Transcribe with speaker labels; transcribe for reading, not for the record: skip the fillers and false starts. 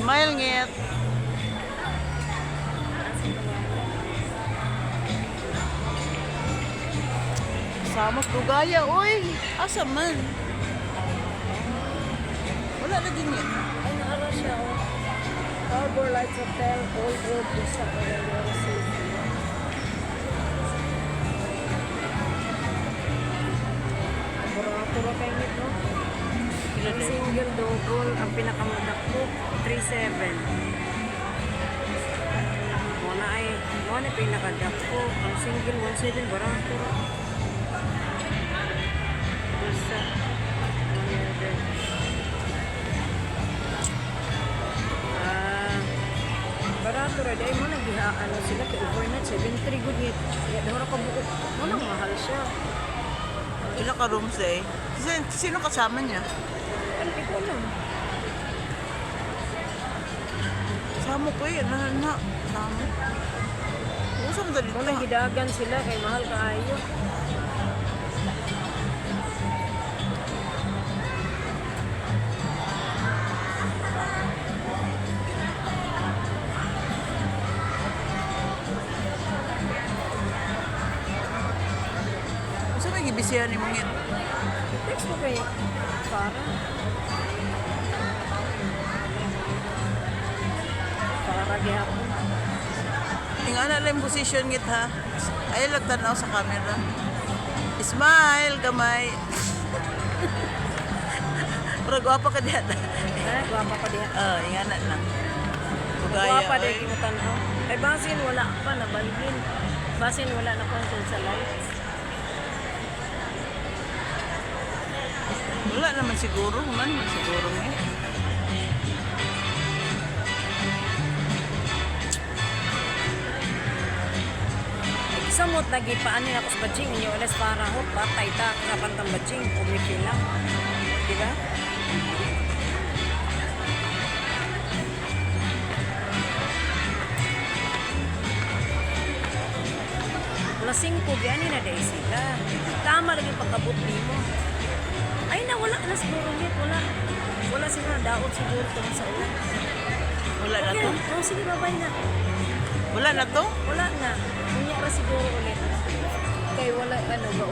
Speaker 1: Smile ngit. Sama ko gaya, oy. Asa man? Wala lagi ngit.
Speaker 2: Ay, naara siya, oh. Harbor Lights Hotel, Old Road, Busa, Cavaliero City. Puro kayo nito. Ang single double, ang pinakamadak ko, 3.7. Muna pinakadak ko. Ang single, 1.7, barato. Busa, barato rin. Ay mo naghihaan sila kay overnight, 7.3 good yet. Kaya daw ka buko. Walang mahal siya.
Speaker 1: Ilan ka rooms eh? Sino kasama niya?
Speaker 2: Hindi ko lang.
Speaker 1: Kasama ko eh. Ano? Kasama. Usang dali
Speaker 2: Kung naghidagan sila, kay mahal kaayo.
Speaker 1: Gusto may gibisihan ni mongit.
Speaker 2: Text mo kayo. Para gihapon.
Speaker 1: Tingnan na yung position ngit ha. Ay, lagtanaw sa camera. Smile, gamay. Pero gwapa ka diyan.
Speaker 2: Guwapa pa diha.
Speaker 1: Ingana lang. Bugaya.
Speaker 2: Guwapa
Speaker 1: Oy.
Speaker 2: din kimutan ko. Ay basin wala pa nabalhin. Basin wala na control sa lights.
Speaker 1: Wala naman siguro. Man, siguro eh.
Speaker 2: Samot lagi paanin ako sa bajing. Inyo ulas para ho. Patay ta. Kapantang bajing. Umipin lang. Diba? Lasing ko. Gani na dahil sila. Tama lagi pagkabot mo. Ay na, wala na siguro nito. Wala siguro na daot siguro ito sa ulan.
Speaker 1: Wala na
Speaker 2: Okay,
Speaker 1: to?
Speaker 2: oh, sige, babay na.
Speaker 1: Wala na to?
Speaker 2: Wala na. Kunya ra siguro ulit. Kay wala, ano ba,